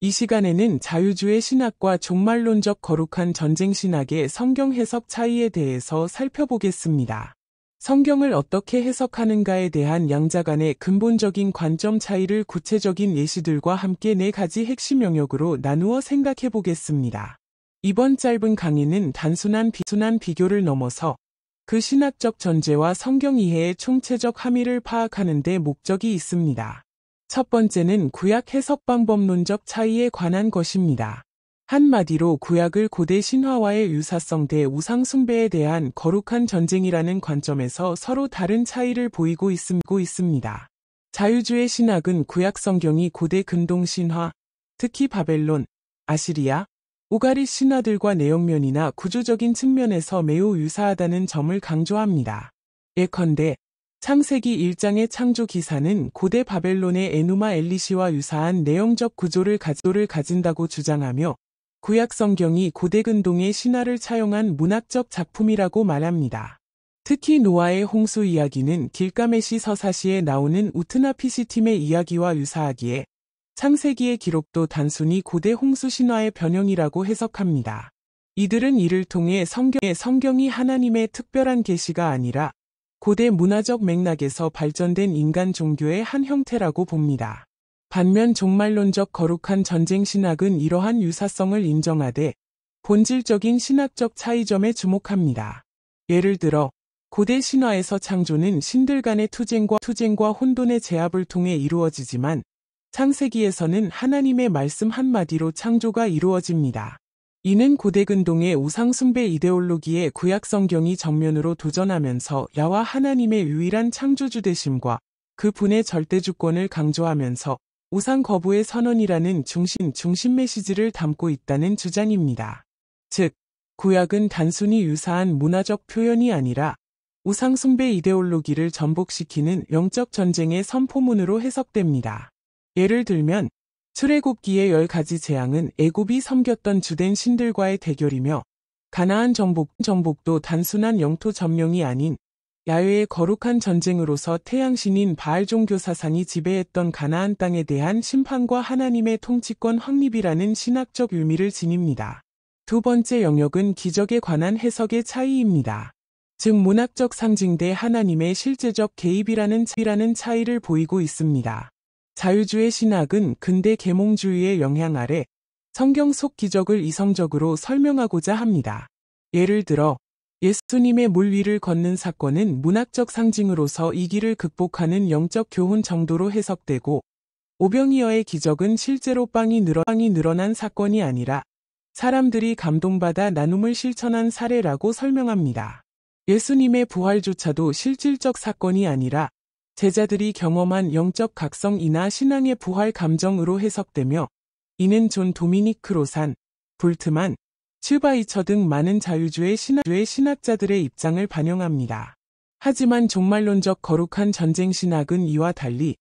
이 시간에는 자유주의 신학과 종말론적 거룩한 전쟁 신학의 성경 해석 차이에 대해서 살펴보겠습니다. 성경을 어떻게 해석하는가에 대한 양자 간의 근본적인 관점 차이를 구체적인 예시들과 함께 4가지 핵심 영역으로 나누어 생각해 보겠습니다. 이번 짧은 강의는 단순한 비교를 넘어서 그 신학적 전제와 성경 이해의 총체적 함의를 파악하는 데 목적이 있습니다. 첫 번째는 구약 해석 방법론적 차이에 관한 것입니다. 한마디로 구약을 고대 신화와의 유사성 대 우상 숭배에 대한 거룩한 전쟁이라는 관점에서 서로 다른 차이를 보이고 있습니다. 자유주의 신학은 구약 성경이 고대 근동 신화, 특히 바벨론, 아시리아, 우가리 신화들과 내용면이나 구조적인 측면에서 매우 유사하다는 점을 강조합니다. 예컨대 창세기 1장의 창조 기사는 고대 바벨론의 에누마 엘리시와 유사한 내용적 구조를 가진다고 주장하며 구약 성경이 고대 근동의 신화를 차용한 문학적 작품이라고 말합니다. 특히 노아의 홍수 이야기는 길가메시 서사시에 나오는 우트나피시팀의 이야기와 유사하기에 창세기의 기록도 단순히 고대 홍수 신화의 변형이라고 해석합니다. 이들은 이를 통해 성경이 하나님의 특별한 계시가 아니라 고대 문화적 맥락에서 발전된 인간 종교의 한 형태라고 봅니다. 반면 종말론적 거룩한 전쟁 신학은 이러한 유사성을 인정하되 본질적인 신학적 차이점에 주목합니다. 예를 들어 고대 신화에서 창조는 신들 간의 투쟁과 혼돈의 제압을 통해 이루어지지만 창세기에서는 하나님의 말씀 한마디로 창조가 이루어집니다. 이는 고대 근동의 우상 숭배 이데올로기에 구약 성경이 정면으로 도전하면서 야와 하나님의 유일한 창조주 되심과 그 분의 절대주권을 강조하면서 우상 거부의 선언이라는 중심 메시지를 담고 있다는 주장입니다. 즉, 구약은 단순히 유사한 문화적 표현이 아니라 우상 숭배 이데올로기를 전복시키는 영적 전쟁의 선포문으로 해석됩니다. 예를 들면 출애굽기의 10가지 재앙은 애굽이 섬겼던 주된 신들과의 대결이며 가나안 정복도 단순한 영토 점령이 아닌 야훼의 거룩한 전쟁으로서 태양신인 바알 종교 사상이 지배했던 가나안 땅에 대한 심판과 하나님의 통치권 확립이라는 신학적 의미를 지닙니다. 두 번째 영역은 기적에 관한 해석의 차이입니다. 즉 문학적 상징 대 하나님의 실제적 개입이라는 차이를 보이고 있습니다. 자유주의 신학은 근대 계몽주의의 영향 아래 성경 속 기적을 이성적으로 설명하고자 합니다. 예를 들어 예수님의 물 위를 걷는 사건은 문학적 상징으로서 이 길을 극복하는 영적 교훈 정도로 해석되고 오병이어의 기적은 실제로 빵이 늘어난 사건이 아니라 사람들이 감동받아 나눔을 실천한 사례라고 설명합니다. 예수님의 부활조차도 실질적 사건이 아니라 제자들이 경험한 영적 각성이나 신앙의 부활 감정으로 해석되며 이는 존 도미니크 로산, 볼트만, 츄바이처 등 많은 자유주의 신학자들의 입장을 반영합니다. 하지만 종말론적 거룩한 전쟁 신학은 이와 달리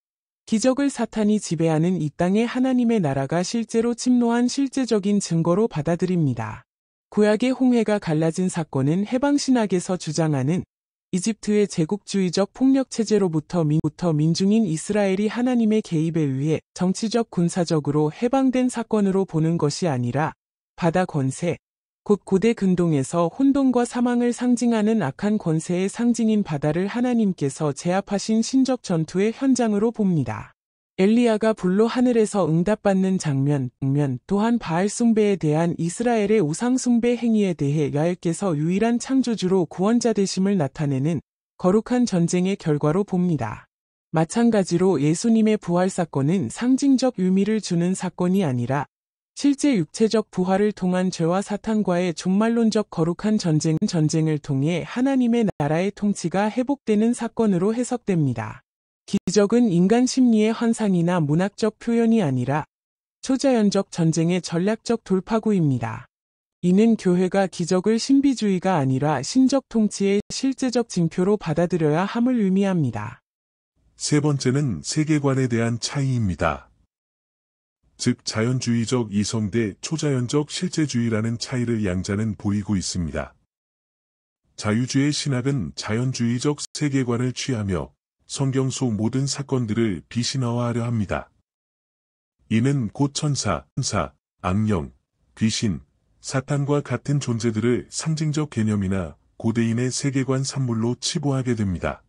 기적을 사탄이 지배하는 이 땅의 하나님의 나라가 실제로 침노한 실제적인 증거로 받아들입니다. 구약의 홍해가 갈라진 사건은 해방신학에서 주장하는 이집트의 제국주의적 폭력체제로부터 민중인 이스라엘이 하나님의 개입에 의해 정치적 군사적으로 해방된 사건으로 보는 것이 아니라 바다 권세, 곧 고대 근동에서 혼돈과 사망을 상징하는 악한 권세의 상징인 바다를 하나님께서 제압하신 신적 전투의 현장으로 봅니다. 엘리야가 불로 하늘에서 응답받는 장면 또한 바알 숭배에 대한 이스라엘의 우상 숭배 행위에 대해 야훼께서 유일한 창조주로 구원자 되심을 나타내는 거룩한 전쟁의 결과로 봅니다. 마찬가지로 예수님의 부활 사건은 상징적 의미를 주는 사건이 아니라 실제 육체적 부활을 통한 죄와 사탄과의 종말론적 거룩한 전쟁을 통해 하나님의 나라의 통치가 회복되는 사건으로 해석됩니다. 기적은 인간 심리의 환상이나 문학적 표현이 아니라 초자연적 전쟁의 전략적 돌파구입니다. 이는 교회가 기적을 신비주의가 아니라 신적 통치의 실제적 징표로 받아들여야 함을 의미합니다. 세 번째는 세계관에 대한 차이입니다. 즉 자연주의적 이성 대 초자연적 실제주의라는 차이를 양자는 보이고 있습니다. 자유주의 신학은 자연주의적 세계관을 취하며 성경 속 모든 사건들을 비신화화하려 합니다. 이는 곧 천사, 악령, 귀신, 사탄과 같은 존재들을 상징적 개념이나 고대인의 세계관 산물로 치부하게 됩니다.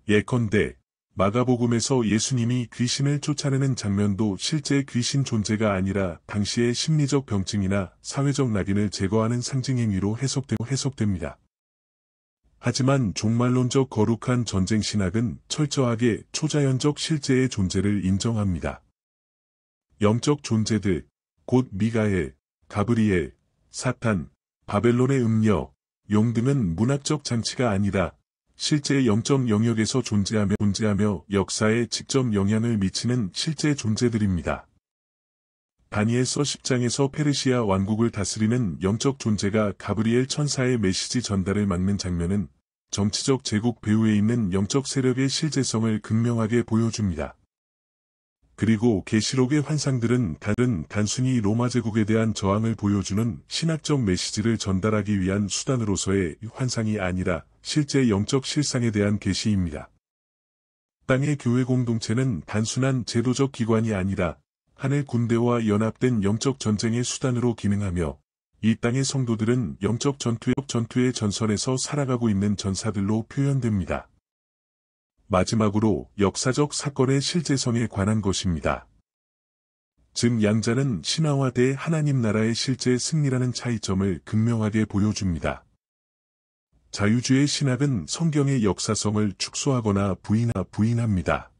예컨대 마가복음에서 예수님이 귀신을 쫓아내는 장면도 실제 귀신 존재가 아니라 당시의 심리적 병증이나 사회적 낙인을 제거하는 상징 행위로 해석됩니다. 하지만 종말론적 거룩한 전쟁 신학은 철저하게 초자연적 실제의 존재를 인정합니다. 영적 존재들, 곧 미가엘, 가브리엘, 사탄, 바벨론의 음녀, 용 등은 문학적 장치가 아니라 실제 영적 영역에서 존재하며 역사에 직접 영향을 미치는 실제 존재들입니다. 다니엘서 10장에서 페르시아 왕국을 다스리는 영적 존재가 가브리엘 천사의 메시지 전달을 막는 장면은 정치적 제국 배후에 있는 영적 세력의 실제성을 극명하게 보여줍니다. 그리고 계시록의 환상들은 단순히 로마 제국에 대한 저항을 보여주는 신학적 메시지를 전달하기 위한 수단으로서의 환상이 아니라 실제 영적 실상에 대한 계시입니다. 땅의 교회 공동체는 단순한 제도적 기관이 아니라 하늘 군대와 연합된 영적 전쟁의 수단으로 기능하며 이 땅의 성도들은 영적 전투의 전선에서 살아가고 있는 전사들로 표현됩니다. 마지막으로 역사적 사건의 실제성에 관한 것입니다. 즉 양자는 신화와 대 하나님 나라의 실제 승리라는 차이점을 극명하게 보여줍니다. 자유주의 신학은 성경의 역사성을 축소하거나 부인합니다.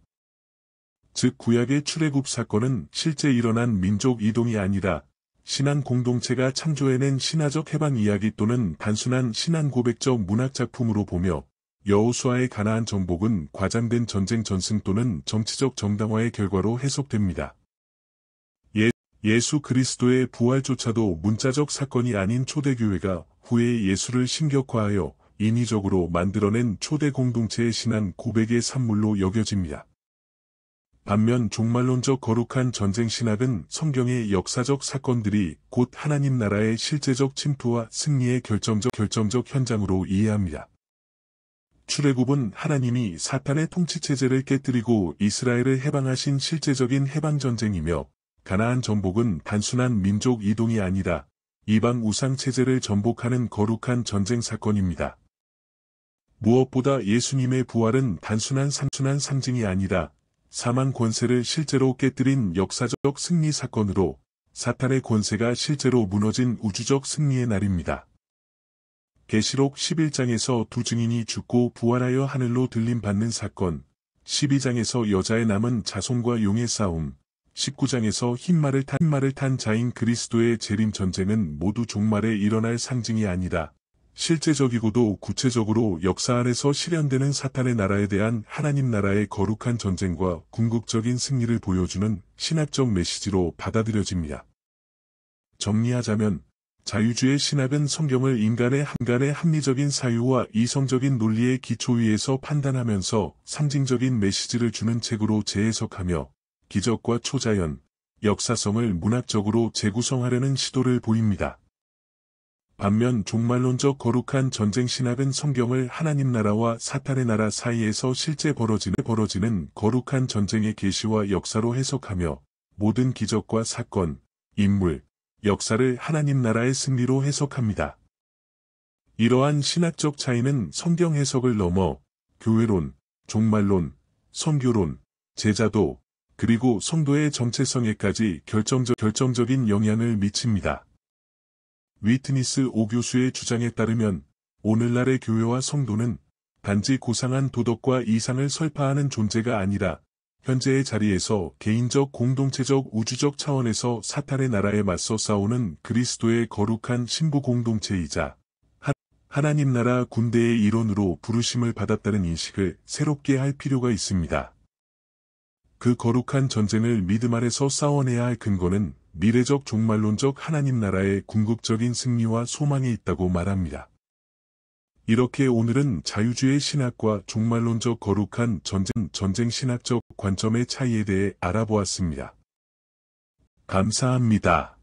즉 구약의 출애굽 사건은 실제 일어난 민족 이동이 아니라 신앙 공동체가 창조해낸 신화적 해방 이야기 또는 단순한 신앙 고백적 문학 작품으로 보며 여호수아의 가나안 정복은 과장된 전쟁 전승 또는 정치적 정당화의 결과로 해석됩니다. 예수 그리스도의 부활조차도 문자적 사건이 아닌 초대교회가 후에 예수를 신격화하여 인위적으로 만들어낸 초대 공동체의 신앙 고백의 산물로 여겨집니다. 반면 종말론적 거룩한 전쟁 신학은 성경의 역사적 사건들이 곧 하나님 나라의 실제적 침투와 승리의 결정적 현장으로 이해합니다. 출애굽은 하나님이 사탄의 통치체제를 깨뜨리고 이스라엘을 해방하신 실제적인 해방전쟁이며 가나안 정복은 단순한 민족 이동이 아니라 이방 우상체제를 전복하는 거룩한 전쟁 사건입니다. 무엇보다 예수님의 부활은 단순한 상징이 아니라 사망 권세를 실제로 깨뜨린 역사적 승리 사건으로 사탄의 권세가 실제로 무너진 우주적 승리의 날입니다. 계시록 11장에서 두 증인이 죽고 부활하여 하늘로 들림받는 사건, 12장에서 여자의 남은 자손과 용의 싸움, 19장에서 흰 말을 탄 자인 그리스도의 재림 전쟁은 모두 종말에 일어날 상징이 아니라 실제적이고도 구체적으로 역사 안에서 실현되는 사탄의 나라에 대한 하나님 나라의 거룩한 전쟁과 궁극적인 승리를 보여주는 신학적 메시지로 받아들여집니다. 정리하자면 자유주의 신학은 성경을 인간의 합리적인 사유와 이성적인 논리의 기초 위에서 판단하면서 상징적인 메시지를 주는 책으로 재해석하며 기적과 초자연, 역사성을 문학적으로 재구성하려는 시도를 보입니다. 반면 종말론적 거룩한 전쟁 신학은 성경을 하나님 나라와 사탄의 나라 사이에서 실제 벌어지는 거룩한 전쟁의 계시와 역사로 해석하며 모든 기적과 사건, 인물, 역사를 하나님 나라의 승리로 해석합니다. 이러한 신학적 차이는 성경 해석을 넘어 교회론, 종말론, 선교론, 제자도, 그리고 성도의 정체성에까지 결정적인 영향을 미칩니다. 위트니스 오 교수의 주장에 따르면 오늘날의 교회와 성도는 단지 고상한 도덕과 이상을 설파하는 존재가 아니라 현재의 자리에서 개인적 공동체적 우주적 차원에서 사탄의 나라에 맞서 싸우는 그리스도의 거룩한 신부 공동체이자 하나님 나라 군대의 일원으로 부르심을 받았다는 인식을 새롭게 할 필요가 있습니다. 그 거룩한 전쟁을 믿음 아래서 싸워내야 할 근거는 미래적 종말론적 하나님 나라의 궁극적인 승리와 소망에 있다고 말합니다. 이렇게 오늘은 자유주의 신학과 종말론적 거룩한 전쟁 신학적 관점의 차이에 대해 알아보았습니다. 감사합니다.